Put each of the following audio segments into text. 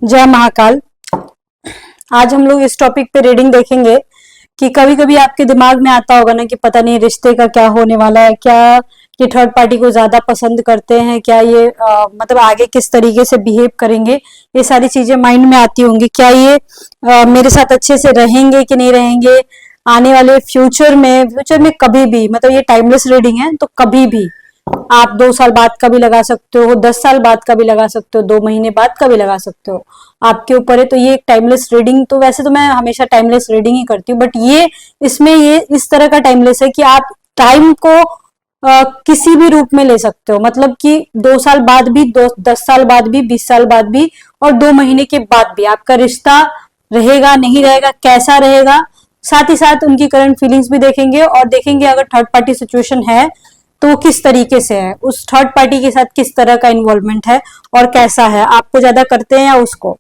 जय महाकाल। आज हम लोग इस टॉपिक पे रीडिंग देखेंगे कि कभी कभी आपके दिमाग में आता होगा ना कि पता नहीं रिश्ते का क्या होने वाला है, क्या ये थर्ड पार्टी को ज्यादा पसंद करते हैं, क्या ये मतलब आगे किस तरीके से बिहेव करेंगे, ये सारी चीजें माइंड में आती होंगी। क्या ये मेरे साथ अच्छे से रहेंगे कि नहीं रहेंगे आने वाले फ्यूचर में कभी भी, मतलब ये टाइमलेस रीडिंग है तो कभी भी आप 2 साल बाद का भी लगा सकते हो, 10 साल बाद का भी लगा सकते हो, 2 महीने बाद का भी लगा सकते हो, आपके ऊपर है। तो ये एक टाइमलेस रीडिंग, तो वैसे तो मैं हमेशा टाइमलेस रीडिंग ही करती हूँ, बट ये इसमें ये इस तरह का टाइमलेस है कि आप टाइम को किसी भी रूप में ले सकते हो। मतलब कि 2 साल बाद भी, 10 साल बाद भी, 20 साल बाद भी, और 2 महीने के बाद भी आपका रिश्ता रहेगा नहीं रहेगा, कैसा रहेगा। साथ ही साथ उनकी करंट फीलिंग्स भी देखेंगे और देखेंगे अगर थर्ड पार्टी सिचुएशन है तो वो किस तरीके से है, उस थर्ड पार्टी के साथ किस तरह का इन्वॉल्वमेंट है और कैसा है, आपको ज्यादा करते हैं या उसको।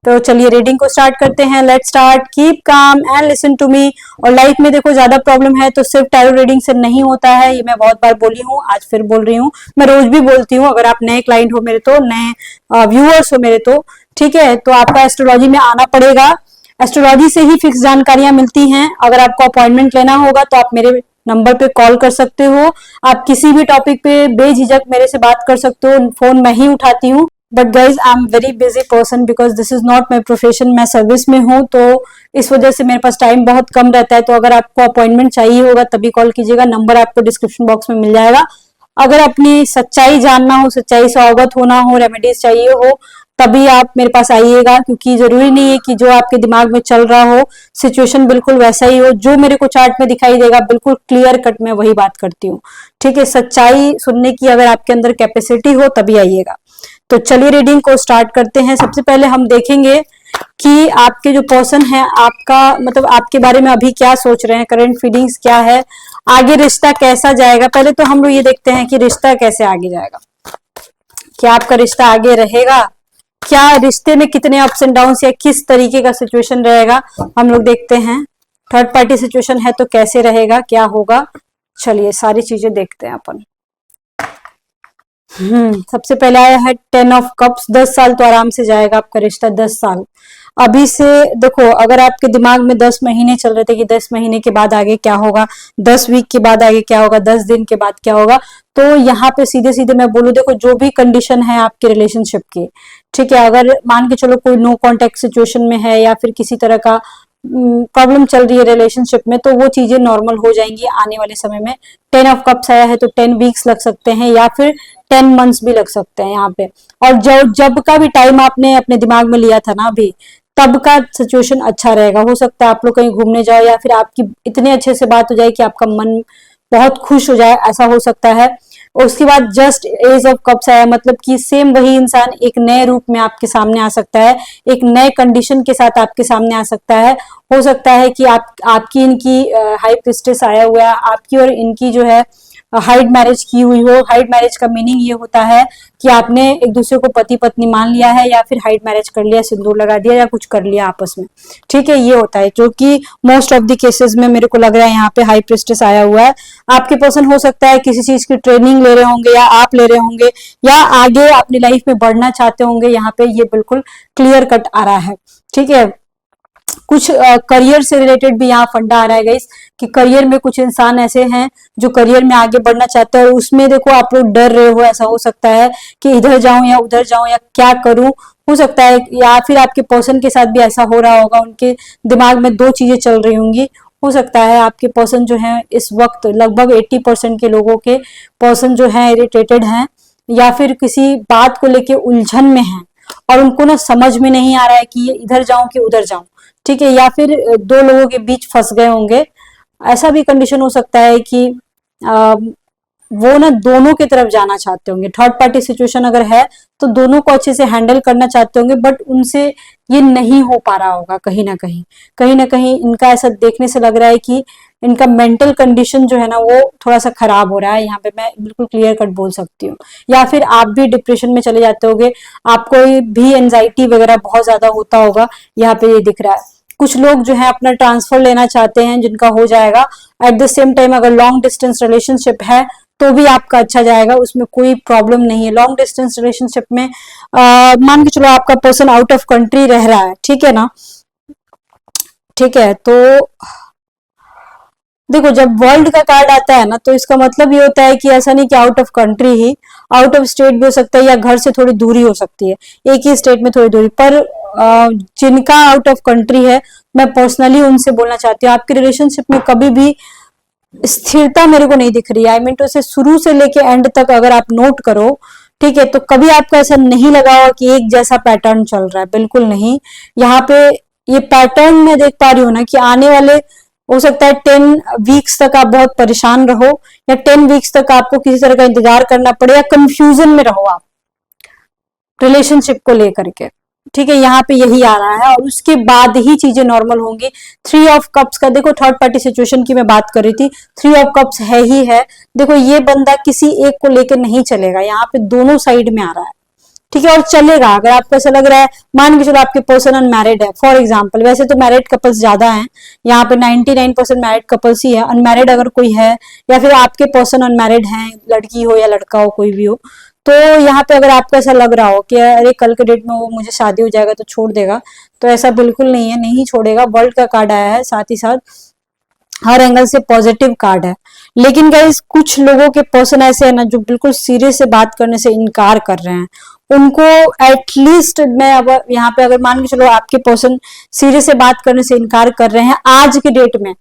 तो चलिए रीडिंग को स्टार्ट करते हैं। Let's start. Keep calm and listen to me. और लाइफ में देखो ज्यादा प्रॉब्लम है तो सिर्फ टैरो रीडिंग से नहीं होता है, ये मैं बहुत बार बोली हूँ, आज फिर बोल रही हूँ, मैं रोज भी बोलती हूँ। अगर आप नए क्लाइंट हो मेरे, तो नए व्यूअर्स हो मेरे, तो ठीक है, तो आपका एस्ट्रोलॉजी में आना पड़ेगा। एस्ट्रोलॉजी से ही फिक्स जानकारियां मिलती हैं। अगर आपको अपॉइंटमेंट लेना होगा तो आप मेरे नंबर पे कॉल कर सकते हो। आप किसी भी टॉपिक पे बेझिझक मेरे से बात कर सकते हो, फोन मैं ही उठाती हूँ। But guys I am very busy person because this is not my profession, मैं सर्विस में हूँ, तो इस वजह से मेरे पास टाइम बहुत कम रहता है। तो अगर आपको अपॉइंटमेंट चाहिए होगा तभी कॉल कीजिएगा, नंबर आपको डिस्क्रिप्शन बॉक्स में मिल जाएगा। अगर अपनी सच्चाई जानना हो, सच्चाई से अवगत होना हो, रेमेडीज चाहिए हो, तभी आप मेरे पास आइएगा, क्योंकि जरूरी नहीं है कि जो आपके दिमाग में चल रहा हो सिचुएशन बिल्कुल वैसा ही हो। जो मेरे को चार्ट में दिखाई देगा बिल्कुल क्लियर कट में वही बात करती हूँ, ठीक है। सच्चाई सुनने की अगर आपके अंदर कैपेसिटी हो तभी आइएगा। तो चलिए रीडिंग को स्टार्ट करते हैं। सबसे पहले हम देखेंगे कि आपके जो पर्सन है, आपका मतलब आपके बारे में अभी क्या सोच रहे हैं, करंट फीलिंग्स क्या है, आगे रिश्ता कैसा जाएगा। पहले तो हम लोग ये देखते हैं कि रिश्ता कैसे आगे जाएगा, क्या आपका रिश्ता आगे रहेगा, क्या रिश्ते में कितने अप्स एंड डाउन्स या किस तरीके का सिचुएशन रहेगा, हम लोग देखते हैं। थर्ड पार्टी सिचुएशन है तो कैसे रहेगा, क्या होगा, चलिए सारी चीजें देखते हैं अपन। सबसे पहले आया है 10 ऑफ कप्स। 10 साल तो आराम से जाएगा आपका रिश्ता, 10 साल। अभी से देखो, अगर आपके दिमाग में 10 महीने चल रहे थे कि 10 महीने के बाद आगे क्या होगा, 10 वीक के बाद आगे क्या होगा, 10 दिन के बाद क्या होगा, तो यहाँ पे सीधे सीधे मैं बोलूँ, देखो जो भी कंडीशन है आपके रिलेशनशिप की, ठीक है, अगर मान के चलो कोई नो कांटेक्ट सिचुएशन में है या फिर किसी तरह का प्रॉब्लम चल रही है रिलेशनशिप में, तो वो चीजें नॉर्मल हो जाएंगी आने वाले समय में। 10 ऑफ कप्स आया है तो 10 वीक्स लग सकते हैं या फिर 10 मंथ्स भी लग सकते हैं यहाँ पे। और जब का भी टाइम आपने अपने दिमाग में लिया था ना अभी, तब का सिचुएशन अच्छा रहेगा। हो सकता है आप लोग कहीं घूमने जाओ या फिर आपकी इतने अच्छे से बात हो जाए कि आपका मन बहुत खुश हो जाए, ऐसा हो सकता है। और उसके बाद जस्ट एज ऑफ कप्स आया, मतलब कि सेम वही इंसान एक नए रूप में आपके सामने आ सकता है, एक नए कंडीशन के साथ आपके सामने आ सकता है। हो सकता है कि आपकी इनकी हाई प्रिस्टेस आया हुआ है, आपकी और इनकी जो है हाइड मैरिज की हुई हो। हाइड मैरिज का मीनिंग ये होता है कि आपने एक दूसरे को पति पत्नी मान लिया है या फिर हाइड मैरिज कर लिया, सिंदूर लगा दिया या कुछ कर लिया आपस में, ठीक है, ये होता है। जो कि मोस्ट ऑफ द केसेस में मेरे को लग रहा है यहाँ पे हाई प्रिस्टेस आया हुआ है। आपके पर्सन हो सकता है किसी चीज की ट्रेनिंग ले रहे होंगे या आप ले रहे होंगे या आगे अपनी लाइफ में बढ़ना चाहते होंगे, यहाँ पे ये बिल्कुल क्लियर कट आ रहा है, ठीक है। कुछ करियर से रिलेटेड भी यहाँ फंडा आ रहा है गाइस, कि करियर में कुछ इंसान ऐसे हैं जो करियर में आगे बढ़ना चाहते हैं, उसमें देखो आप लोग डर रहे हो। ऐसा हो सकता है कि इधर जाऊं या उधर जाऊं या क्या करूं, हो सकता है। या फिर आपके पर्सन के साथ भी ऐसा हो रहा होगा, उनके दिमाग में दो चीजें चल रही होंगी। हो सकता है आपके पर्सन जो है इस वक्त लगभग 80% के लोगों के पर्सन जो है इरिटेटेड हैं या फिर किसी बात को लेके उलझन में हैं और उनको ना समझ में नहीं आ रहा है कि ये इधर जाऊं कि उधर जाऊं, ठीक है, या फिर दो लोगों के बीच फंस गए होंगे। ऐसा भी कंडीशन हो सकता है कि वो ना दोनों की तरफ जाना चाहते होंगे। थर्ड पार्टी सिचुएशन अगर है तो दोनों को अच्छे से हैंडल करना चाहते होंगे, बट उनसे ये नहीं हो पा रहा होगा। कहीं ना कहीं इनका ऐसा देखने से लग रहा है कि इनका मेंटल कंडीशन जो है ना वो थोड़ा सा खराब हो रहा है, यहाँ पे मैं बिल्कुल क्लियर कट बोल सकती हूँ। या फिर आप भी डिप्रेशन में चले जाते होगे, आपको भी एंजाइटी वगैरह बहुत ज्यादा होता होगा, यहाँ पे ये दिख रहा है। कुछ लोग जो है अपना ट्रांसफर लेना चाहते हैं, जिनका हो जाएगा। एट द सेम टाइम अगर लॉन्ग डिस्टेंस रिलेशनशिप है तो भी आपका अच्छा जाएगा, उसमें कोई प्रॉब्लम नहीं है। लॉन्ग डिस्टेंस रिलेशनशिप में मान के चलो आपका पर्सन आउट ऑफ कंट्री रह रहा है, ठीक है ना, ठीक है, तो देखो जब वर्ल्ड का कार्ड आता है ना, तो इसका मतलब ये होता है कि ऐसा नहीं कि out of country he, out of state भी हो सकता है या घर से थोड़ी दूरी हो सकती है, एक ही स्टेट में थोड़ी दूरी पर जिनका आउट ऑफ कंट्री है, मैं पर्सनली उनसे बोलना चाहती हूँ आपके रिलेशनशिप में कभी भी स्थिरता मेरे को नहीं दिख रही है। आई मीन टू से शुरू से लेके एंड तक अगर आप नोट करो, ठीक है, तो कभी आपको ऐसा नहीं लगा होगा कि एक जैसा पैटर्न चल रहा है, बिल्कुल नहीं। यहाँ पे ये पैटर्न मैं देख पा रही हूँ ना कि आने वाले हो सकता है 10 वीक्स तक आप बहुत परेशान रहो, या 10 वीक्स तक आपको किसी तरह का इंतजार करना पड़े, या कंफ्यूजन में रहो आप रिलेशनशिप को लेकर के, ठीक है, यहाँ पे यही आ रहा है। और उसके बाद ही चीजें नॉर्मल होंगी। 3 ऑफ कप्स का देखो, थर्ड पार्टी सिचुएशन की मैं बात कर रही थी, 3 ऑफ कप्स है ही है। देखो ये बंदा किसी एक को लेकर नहीं चलेगा, यहाँ पे दोनों साइड में आ रहा है, ठीक है, और चलेगा। अगर आपको ऐसा लग रहा है, मान के चलो आपके पर्सन अनमैरिड है फॉर एग्जांपल, वैसे तो मैरिड कपल्स ज्यादा हैं यहाँ पे, 99% मैरिड कपल्स ही है। अनमैरिड अगर कोई है या फिर आपके पर्सन अनमैरिड हैं, लड़की हो या लड़का हो, कोई भी हो, तो यहाँ पे अगर आपको ऐसा लग रहा हो कि अरे कल के डेट में वो मुझे शादी हो जाएगा तो छोड़ देगा, तो ऐसा बिल्कुल नहीं है, नहीं छोड़ेगा। वर्ल्ड का कार्ड आया है, साथ ही साथ हर एंगल से पॉजिटिव कार्ड है। लेकिन गाइस कुछ लोगों के पर्सन ऐसे है ना जो बिल्कुल सीरियस से बात करने से इनकार कर रहे हैं, उनको एटलीस्ट मैं अब यहाँ पे अगर मान के चलो आपके पर्सन सीरियस से बात करने से इनकार कर रहे हैं आज के डेट में,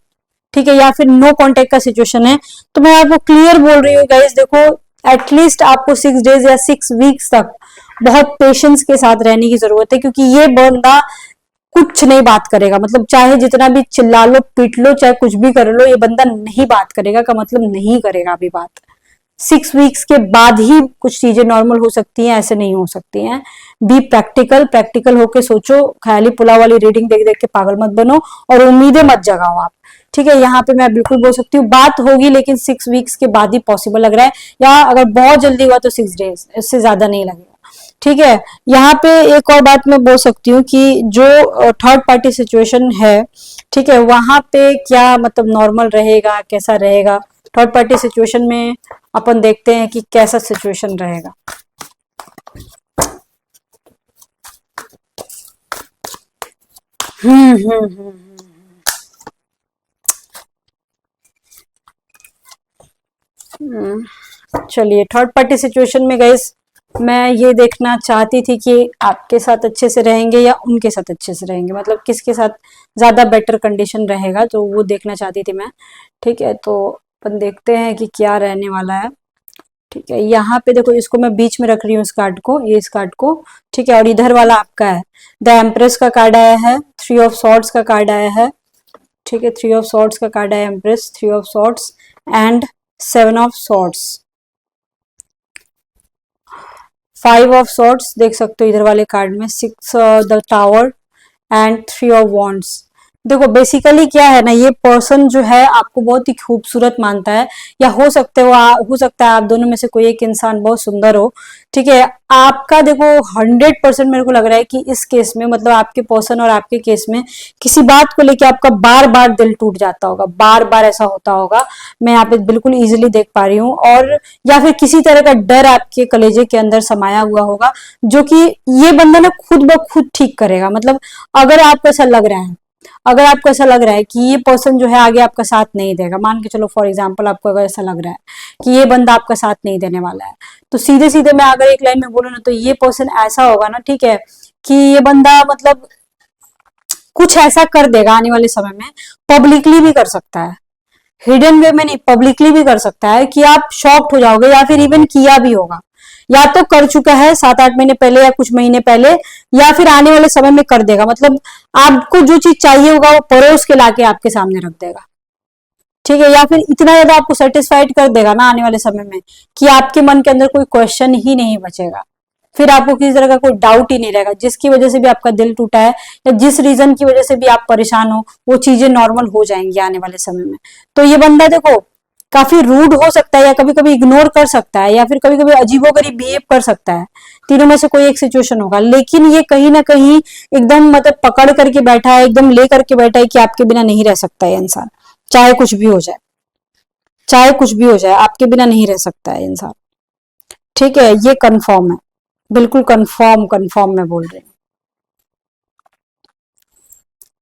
ठीक है, या फिर नो कांटेक्ट का सिचुएशन है, तो मैं आपको क्लियर बोल रही हूँ गाइस, देखो एटलीस्ट आपको 6 डेज या 6 वीक्स तक बहुत पेशेंस के साथ रहने की जरूरत है, क्योंकि ये बंदा कुछ नहीं बात करेगा। मतलब चाहे जितना भी चिल्ला लो पीट लो चाहे कुछ भी कर लो, ये बंदा नहीं बात करेगा का मतलब नहीं करेगा अभी बात। 6 वीक्स के बाद ही कुछ चीजें नॉर्मल हो सकती हैं, ऐसे नहीं हो सकती हैं। बी प्रैक्टिकल, प्रैक्टिकल होके सोचो, ख्याली पुलाव वाली रीडिंग देख देख के पागल मत बनो और उम्मीदें मत जगाओ आप, ठीक है। यहाँ पे मैं बिल्कुल बोल सकती हूँ बात होगी, लेकिन 6 वीक्स के बाद ही पॉसिबल लग रहा है, या अगर बहुत जल्दी हुआ तो 6 डेज, इससे ज्यादा नहीं लगेगा, ठीक है। यहाँ पे एक और बात मैं बोल सकती हूँ कि जो थर्ड पार्टी सिचुएशन है, ठीक है, वहां पे क्या मतलब नॉर्मल रहेगा, कैसा रहेगा थर्ड पार्टी सिचुएशन में, अपन देखते हैं कि कैसा सिचुएशन रहेगा। हम्म। चलिए थर्ड पार्टी सिचुएशन में गाइस मैं ये देखना चाहती थी कि आपके साथ अच्छे से रहेंगे या उनके साथ अच्छे से रहेंगे, मतलब किसके साथ ज्यादा बेटर कंडीशन रहेगा, तो वो देखना चाहती थी मैं, ठीक है। तो अपन देखते हैं कि क्या रहने वाला है, ठीक है। यहाँ पे देखो इसको मैं बीच में रख रही हूँ, इस कार्ड को, ये इस कार्ड को, ठीक है, और इधर वाला आपका है, द एम्प्रेस का कार्ड आया है, 3 ऑफ सॉर्ड्स का कार्ड आया है, ठीक है, 3 ऑफ सॉर्ड्स का कार्ड है, empress, 3 of swords and 7 of swords, 5 of swords देख सकते हो इधर वाले कार्ड में, 6 the tower and 3 of wands. देखो बेसिकली क्या है ना, ये पर्सन जो है आपको बहुत ही खूबसूरत मानता है, या हो सकता है आप दोनों में से कोई एक इंसान बहुत सुंदर हो, ठीक है। आपका देखो 100% मेरे को लग रहा है कि इस केस में, मतलब आपके पर्सन और आपके केस में किसी बात को लेके आपका बार बार दिल टूट जाता होगा, बार बार ऐसा होता होगा, मैं यहाँ पे बिल्कुल इजीली देख पा रही हूँ। और या फिर किसी तरह का डर आपके कलेजे के अंदर समाया हुआ होगा, जो कि ये बंदा ना खुद ब खुद ठीक करेगा। मतलब अगर आपको ऐसा लग रहा है, अगर आपको ऐसा लग रहा है कि ये पर्सन जो है आगे आपका साथ नहीं देगा, मान के चलो फॉर एग्जांपल आपको अगर ऐसा लग रहा है कि ये बंदा आपका साथ नहीं देने वाला है, तो सीधे सीधे मैं अगर एक लाइन में बोलूँ ना, तो ये पर्सन ऐसा होगा ना, ठीक है, कि ये बंदा मतलब कुछ ऐसा कर देगा आने वाले समय में, पब्लिकली भी कर सकता है, हिडन वे में नहीं, पब्लिकली भी कर सकता है कि आप शॉक्ड हो जाओगे, या फिर इवन किया भी होगा, या तो कर चुका है 7-8 महीने पहले या कुछ महीने पहले, या फिर आने वाले समय में कर देगा। मतलब आपको जो चीज चाहिए होगा वो परोस के लाके आपके सामने रख देगा, ठीक है, या फिर इतना ज्यादा आपको सेटिस्फाइड कर देगा ना आने वाले समय में कि आपके मन के अंदर कोई क्वेश्चन ही नहीं बचेगा, फिर आपको किसी तरह का कोई डाउट ही नहीं रहेगा। जिसकी वजह से भी आपका दिल टूटा है या जिस रीजन की वजह से भी आप परेशान हो, वो चीजें नॉर्मल हो जाएंगी आने वाले समय में। तो ये बंदा देखो काफी रूड हो सकता है, या कभी कभी इग्नोर कर सकता है, या फिर कभी कभी अजीबोगरीब बिहेव कर सकता है, तीनों में से कोई एक सिचुएशन होगा। लेकिन ये कहीं ना कहीं एकदम मतलब पकड़ करके बैठा है, एकदम ले करके बैठा है कि आपके बिना नहीं रह सकता है इंसान, चाहे कुछ भी हो जाए। चाहे कुछ भी हो जाए, आपके बिना नहीं रह सकता है इंसान। ठीक है, ये कंफर्म है, बिल्कुल कंफर्म कंफर्म मैं बोल रही हूँ।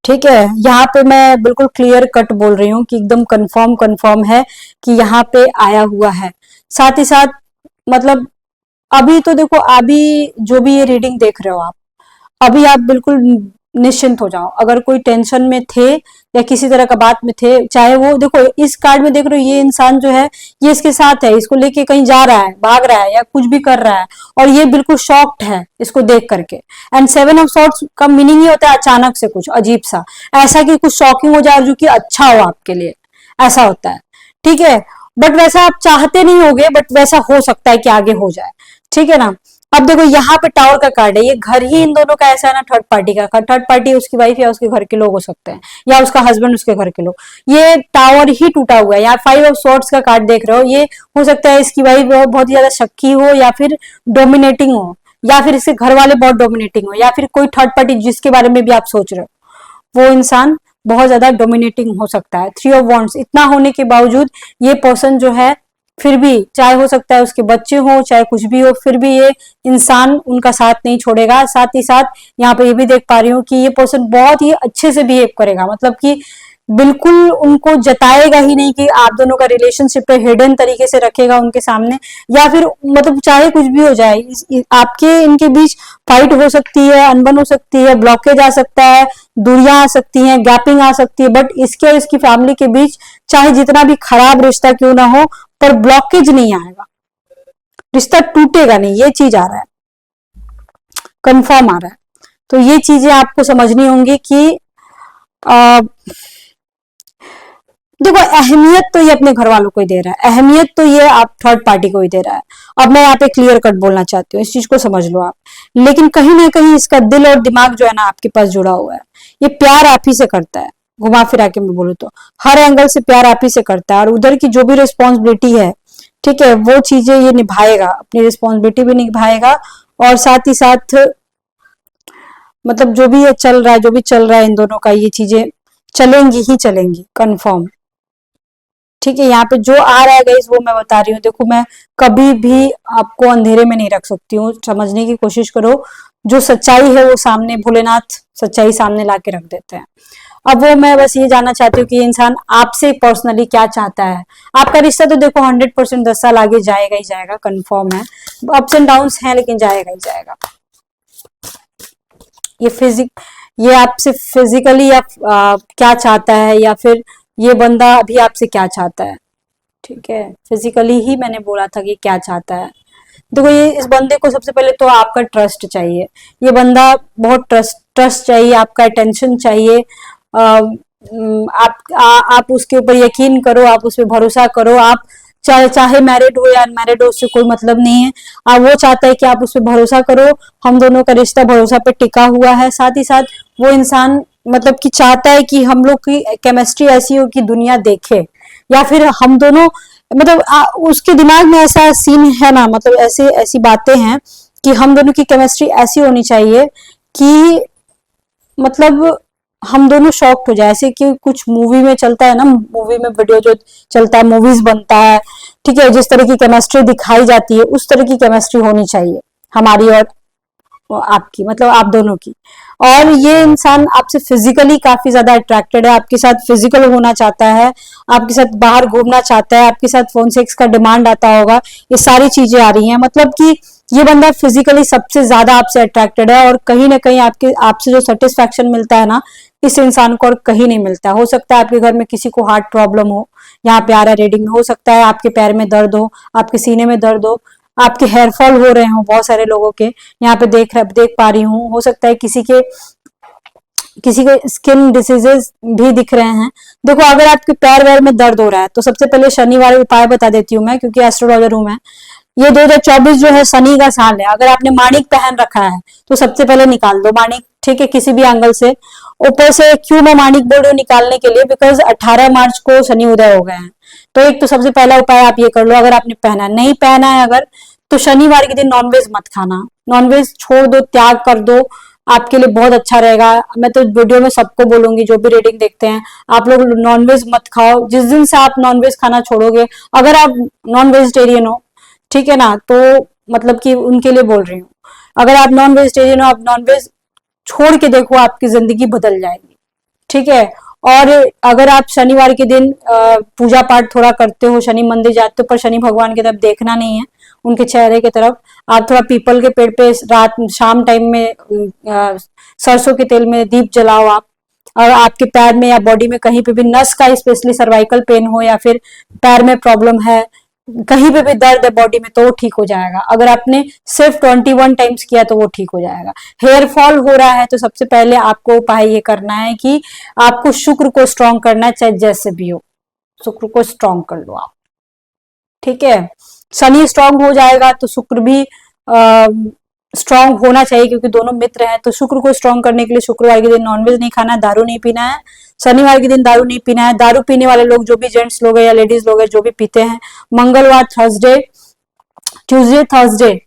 ठीक है, यहाँ पे मैं बिल्कुल क्लियर कट बोल रही हूँ कि एकदम कंफर्म कंफर्म है कि यहाँ पे आया हुआ है। साथ ही साथ मतलब अभी तो देखो, अभी जो भी ये रीडिंग देख रहे हो आप, अभी आप बिल्कुल निश्चिंत हो जाओ। अगर कोई टेंशन में थे या किसी तरह का बात में थे, चाहे वो देखो इस कार्ड में देख रहे हो, ये इंसान जो है ये इसके साथ है, इसको लेके कहीं जा रहा है, भाग रहा है या कुछ भी कर रहा है, और ये बिल्कुल शॉक्ड है इसको देख करके। एंड सेवन ऑफ सॉर्ड्स का मीनिंग ही होता है अचानक से कुछ अजीब सा, ऐसा कि कुछ शॉकिंग हो जाए जो कि अच्छा हो आपके लिए, ऐसा होता है। ठीक है, बट वैसा आप चाहते नहीं होगे, बट वैसा हो सकता है कि आगे हो जाए। ठीक है ना। अब देखो यहाँ पे टावर का कार्ड है, ये घर ही इन दोनों का ऐसा है ना, थर्ड पार्टी का। थर्ड पार्टी उसकी वाइफ या उसके घर के लोग हो सकते हैं, या उसका हस्बैंड उसके घर के लोग। ये टावर ही टूटा हुआ है। यहाँ फाइव ऑफ सॉर्ड्स का कार्ड देख रहे हो, ये हो सकता है इसकी वाइफ बहुत ही ज्यादा शक्की हो, या फिर डोमिनेटिंग हो, या फिर इसके घर वाले बहुत डोमिनेटिंग हो, या फिर कोई थर्ड पार्टी जिसके बारे में भी आप सोच रहे हो वो इंसान बहुत ज्यादा डोमिनेटिंग हो सकता है। थ्री ऑफ वॉन्ड्स इतना होने के बावजूद ये पर्सन जो है, फिर भी चाहे हो सकता है उसके बच्चे हो, चाहे कुछ भी हो, फिर भी ये इंसान उनका साथ नहीं छोड़ेगा। साथ ही साथ यहाँ पे ये भी देख पा रही हूँ कि ये पर्सन बहुत ही अच्छे से बिहेव करेगा, मतलब कि बिल्कुल उनको जताएगा ही नहीं कि आप दोनों का रिलेशनशिप है, हिडन तरीके से रखेगा उनके सामने, या फिर मतलब चाहे कुछ भी हो जाए, आपके इनके बीच फाइट हो सकती है, अनबन हो सकती है, ब्लॉकेज आ सकता है, दूरियां आ सकती हैं, गैपिंग आ सकती है, बट इसके और इसकी फैमिली के बीच चाहे जितना भी खराब रिश्ता क्यों ना हो, पर ब्लॉकेज नहीं आएगा, रिश्ता टूटेगा नहीं, ये चीज आ रहा है, कंफर्म आ रहा है। तो ये चीजें आपको समझनी होंगी कि आ, देखो अहमियत तो ये अपने घर वालों को ही दे रहा है, अहमियत तो ये आप थर्ड पार्टी को ही दे रहा है। अब मैं यहाँ पे क्लियर कट बोलना चाहती हूँ, इस चीज को समझ लो आप। लेकिन कहीं ना कहीं इसका दिल और दिमाग जो है ना आपके पास जुड़ा हुआ है, ये प्यार आप ही से करता है। घुमा फिरा के मैं बोलूँ तो हर एंगल से प्यार आप ही से करता है, और उधर की जो भी रिस्पॉन्सिबिलिटी है, ठीक है, वो चीजें ये निभाएगा, अपनी रिस्पॉन्सिबिलिटी भी निभाएगा, और साथ ही साथ मतलब जो भी ये चल रहा है, जो भी चल रहा है इन दोनों का, ये चीजें चलेंगी ही चलेंगी, कंफर्म। ठीक है, यहाँ पे जो आ रहा है गाइस वो मैं बता रही हूँ। देखो मैं कभी भी आपको अंधेरे में नहीं रख सकती हूँ, समझने की कोशिश करो। जो सच्चाई है वो सामने, भोलेनाथ सच्चाई सामने ला के रख देते हैं। अब वो मैं बस ये जानना चाहती हूँ कि ये इंसान आपसे पर्सनली क्या चाहता है। आपका रिश्ता तो देखो 100% 10 साल आगे जाएगा ही जाएगा, कंफर्म है। अप्स एंड डाउन्स हैं लेकिन जाएगा ही जाएगा। ये आपसे फिजिकली या क्या चाहता है, या फिर ये बंदा अभी आपसे क्या चाहता है। ठीक है, फिजिकली ही मैंने बोला था कि क्या चाहता है। देखो ये इस बंदे को सबसे पहले तो आपका ट्रस्ट चाहिए। ये बंदा बहुत ट्रस्ट चाहिए, आपका अटेंशन चाहिए। आप उसके ऊपर यकीन करो, आप उस पर भरोसा करो। आप चाहे मैरिड हो या अनमैरिड हो, उससे कोई मतलब नहीं है। वो चाहता है कि आप उस पर भरोसा करो। हम दोनों का रिश्ता भरोसा पे टिका हुआ है। साथ ही साथ वो इंसान मतलब कि चाहता है कि हम लोग की केमिस्ट्री ऐसी हो कि दुनिया देखे, या फिर हम दोनों मतलब उसके दिमाग में ऐसा सीन है ना, मतलब ऐसे ऐसी बातें हैं कि हम दोनों की केमिस्ट्री ऐसी होनी चाहिए कि मतलब हम दोनों शॉक्ड हो जाए, ऐसे कि कुछ मूवी में चलता है ना, मूवी में वीडियो जो चलता है, मूवीज बनता है, ठीक है, जिस तरह की केमिस्ट्री दिखाई जाती है उस तरह की केमिस्ट्री होनी चाहिए हमारी और आपकी, मतलब आप दोनों की। और ये इंसान आपसे फिजिकली काफी ज्यादा अट्रैक्टेड है, आपके साथ फिजिकल होना चाहता है, आपके साथ बाहर घूमना चाहता है, आपके साथ फोन सेक्स का डिमांड आता होगा। ये सारी चीजें आ रही हैं, मतलब कि ये बंदा फिजिकली सबसे ज्यादा आपसे अट्रैक्टेड है, और कहीं ना कहीं आपसे जो सेटिस्फैक्शन मिलता है ना, इस इंसान को और कहीं नहीं मिलता। हो सकता है आपके घर में किसी को हार्ट प्रॉब्लम हो, यहाँ पे आ रहा है रीडिंग में। हो सकता है आपके पैर में दर्द हो, आपके सीने में दर्द हो, आपके हेयर फॉल हो रहे हो बहुत सारे लोगों के, यहाँ पे देख पा रही हूँ। हो सकता है किसी के स्किन डिसीजेस भी दिख रहे हैं। देखो अगर आपके पैर वैर में दर्द हो रहा है तो सबसे पहले शनिवार उपाय बता देती हूँ मैं, क्योंकि एस्ट्रोलॉजर हूं मैं। ये 2024 जो है शनि का साल है। अगर आपने माणिक पहन रखा है तो सबसे पहले निकाल दो माणिक, ठीक है, किसी भी एंगल से। ऊपर से क्यों मैं माणिक बोल रही हूँ निकालने के लिए, बिकॉज 18 मार्च को शनि उदय हो गए हैं। तो एक तो सबसे पहला उपाय आप ये कर लो। अगर आपने पहना नहीं पहना है अगर, तो शनिवार के दिन नॉनवेज मत खाना, नॉनवेज छोड़ दो, त्याग कर दो। आपके लिए बहुत अच्छा रहेगा। मैं तो वीडियो में सबको बोलूंगी जो भी रीडिंग देखते हैं, आप लोग नॉनवेज मत खाओ। जिस दिन से आप नॉनवेज खाना छोड़ोगे, अगर आप नॉन वेजिटेरियन हो, ठीक है ना, तो मतलब कि उनके लिए बोल रही हूँ, अगर आप नॉन वेजिटेरियन हो, आप नॉनवेज छोड़ के देखो, आपकी जिंदगी बदल जाएगी, ठीक है। और अगर आप शनिवार के दिन पूजा पाठ थोड़ा करते हो, शनि मंदिर जाते हो, पर शनि भगवान की तरफ देखना नहीं है, उनके चेहरे की तरफ, आप थोड़ा पीपल के पेड़ पे रात शाम टाइम में सरसों के तेल में दीप जलाओ आप। और आपके पैर में या बॉडी में कहीं पे भी नस का स्पेशली सर्वाइकल पेन हो, या फिर पैर में प्रॉब्लम है, कहीं पे भी दर्द है बॉडी में, तो वो ठीक हो जाएगा। अगर आपने सिर्फ 21 टाइम्स किया तो वो ठीक हो जाएगा। हेयर फॉल हो रहा है तो सबसे पहले आपको उपाय ये करना है कि आपको शुक्र को स्ट्रॉन्ग करना है, चाहे जैसे भी हो, शुक्र को स्ट्रॉन्ग कर लो आप, ठीक है। शनि स्ट्रांग हो जाएगा तो शुक्र भी स्ट्रांग होना चाहिए, क्योंकि दोनों मित्र हैं। तो शुक्र को स्ट्रांग करने के लिए शुक्रवार के दिन नॉनवेज नहीं खाना है, दारू नहीं पीना है, शनिवार के दिन दारू नहीं पीना है। दारू पीने वाले लोग, जो भी जेंट्स लोग हैं या लेडीज लोग हैं जो भी पीते हैं, मंगलवार, Thursday, Tuesday, Thursday,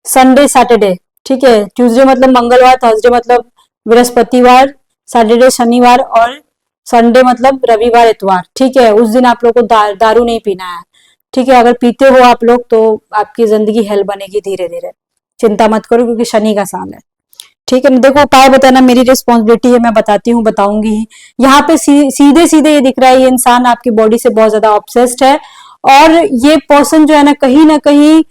Sunday, Saturday, ठीक है। ट्यूसडे मतलब मंगलवार, थर्सडे मतलब बृहस्पतिवार, सैटरडे शनिवार, और संडे मतलब रविवार इतवार, ठीक है। उस दिन आप लोग को दारू नहीं पीना है, ठीक है। अगर पीते हो आप लोग तो आपकी जिंदगी हेल बनेगी धीरे धीरे, चिंता मत करो, क्योंकि शनि का साल है, ठीक है। देखो उपाय बताना मेरी रिस्पॉन्सिबिलिटी है, मैं बताती हूँ, बताऊंगी ही। यहाँ पे सीधे सीधे ये दिख रहा है, ये इंसान आपकी बॉडी से बहुत ज्यादा ऑब्सेस्ड है, और ये पर्सन जो है ना कहीं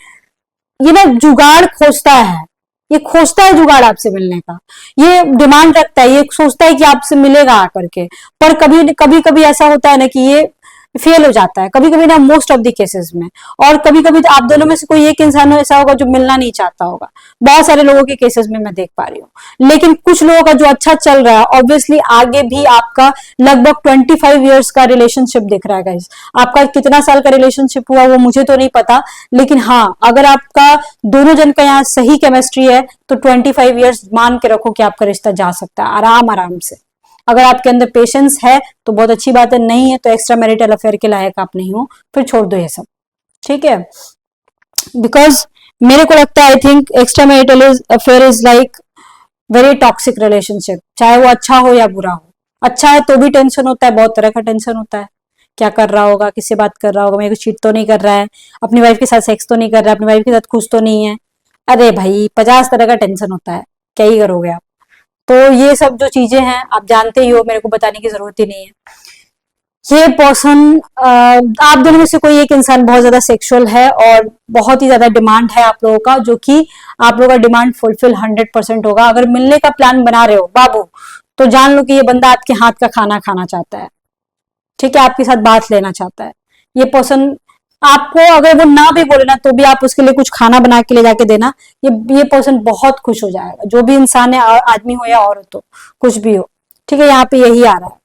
ये ना जुगाड़ खोजता है, ये खोजता है जुगाड़ आपसे मिलने का, ये डिमांड रखता है, ये सोचता है कि आपसे मिलेगा आकर के। पर कभी कभी कभी ऐसा होता है ना कि ये फेल हो जाता है, कभी कभी ना, मोस्ट ऑफ द केसेस में। और कभी कभी तो आप दोनों में से कोई एक इंसान ऐसा होगा जो मिलना नहीं चाहता होगा, बहुत सारे लोगों के केसेस में मैं देख पा रही हूँ। लेकिन कुछ लोगों का जो अच्छा चल रहा है, ऑब्वियसली आगे भी आपका लगभग 25 ईयर्स का रिलेशनशिप दिख रहा है गाइस। आपका कितना साल का रिलेशनशिप हुआ वो मुझे तो नहीं पता, लेकिन हाँ, अगर आपका दोनों जन का यहाँ सही केमिस्ट्री है तो 25 ईयर्स मान के रखो कि आपका रिश्ता जा सकता है आराम आराम से। अगर आपके अंदर पेशेंस है तो बहुत अच्छी बात है, नहीं है तो एक्स्ट्रा मैरिटल अफेयर के लायक आप नहीं हो, फिर छोड़ दो ये सब, ठीक है। बिकॉज मेरे को लगता है, I think extra marital affair is like very toxic relationship, चाहे वो अच्छा हो या बुरा हो। अच्छा है तो भी टेंशन होता है, बहुत तरह का टेंशन होता है, क्या कर रहा होगा, किससे बात कर रहा होगा, मेरे को चीट तो नहीं कर रहा है, अपनी वाइफ के साथ सेक्स तो नहीं कर रहा है, अपनी वाइफ के साथ खुश तो नहीं है। अरे भाई 50 तरह का टेंशन होता है, क्या ही करोगे आप। तो ये सब जो चीजें हैं आप जानते ही हो, मेरे को बताने की जरूरत ही नहीं है। ये पर्सन, आप दोनों में से कोई एक इंसान बहुत ज्यादा सेक्सुअल है और बहुत ही ज्यादा डिमांड है आप लोगों का, जो कि आप लोगों का डिमांड फुलफिल 100% होगा। अगर मिलने का प्लान बना रहे हो बाबू, तो जान लो कि ये बंदा आपके हाथ का खाना खाना चाहता है, ठीक है, आपके साथ बात लेना चाहता है। ये पर्सन आपको, अगर वो ना भी बोले ना तो भी आप उसके लिए कुछ खाना बना के ले जाके देना, ये पर्सन बहुत खुश हो जाएगा। जो भी इंसान है, आदमी हो या औरत हो, कुछ भी हो, ठीक है। यहाँ पे यही आ रहा है,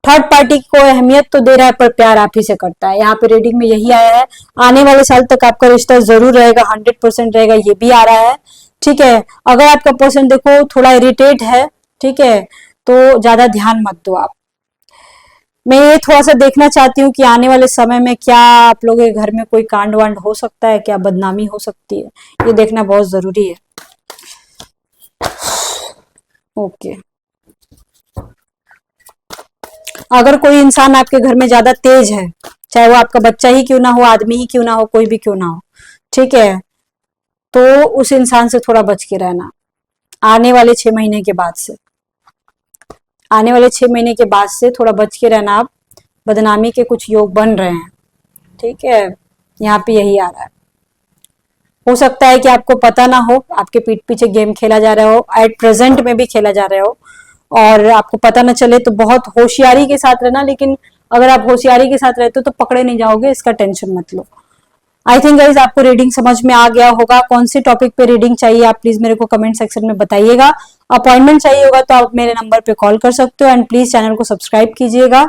थर्ड पार्टी को अहमियत तो दे रहा है पर प्यार आप ही से करता है। यहाँ पे रीडिंग में यही आया है। आने वाले साल तक आपका रिश्ता जरूर रहेगा, 100% रहेगा, ये भी आ रहा है, ठीक है। अगर आपका पर्सन देखो थोड़ा इरिटेट है, ठीक है, तो ज्यादा ध्यान मत दो आप। मैं ये थोड़ा सा देखना चाहती हूँ कि आने वाले समय में क्या आप लोगों के घर में कोई कांड वांड हो सकता है, क्या बदनामी हो सकती है, ये देखना बहुत जरूरी है। ओके, अगर कोई इंसान आपके घर में ज्यादा तेज है, चाहे वो आपका बच्चा ही क्यों ना हो, आदमी ही क्यों ना हो, कोई भी क्यों ना हो, ठीक है, तो उस इंसान से थोड़ा बच के रहना। आने वाले 6 महीने के बाद से, आने वाले 6 महीने के बाद से थोड़ा बच के रहना आप, बदनामी के कुछ योग बन रहे हैं, ठीक है। यहाँ पे यही आ रहा है। हो सकता है कि आपको पता ना हो, आपके पीठ पीछे गेम खेला जा रहा हो, एट प्रेजेंट में भी खेला जा रहा हो, और आपको पता ना चले, तो बहुत होशियारी के साथ रहना। लेकिन अगर आप होशियारी के साथ रहते हो तो पकड़े नहीं जाओगे, इसका टेंशन मत लो। आई थिंक गाइज आपको रीडिंग समझ में आ गया होगा। कौन से टॉपिक पे रीडिंग चाहिए आप प्लीज मेरे को कमेंट सेक्शन में बताइएगा। अपॉइंटमेंट चाहिए होगा तो आप मेरे नंबर पे कॉल कर सकते हो, एंड प्लीज चैनल को सब्सक्राइब कीजिएगा।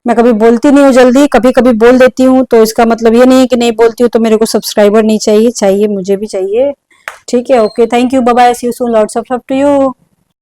मैं कभी बोलती नहीं हूँ जल्दी, कभी कभी बोल देती हूँ, तो इसका मतलब ये नहीं है कि नहीं बोलती हूँ तो मेरे को सब्सक्राइबर नहीं चाहिए, चाहिए, मुझे भी चाहिए, ठीक है। Okay, thank you, bye bye, see you soon, lots of love to you.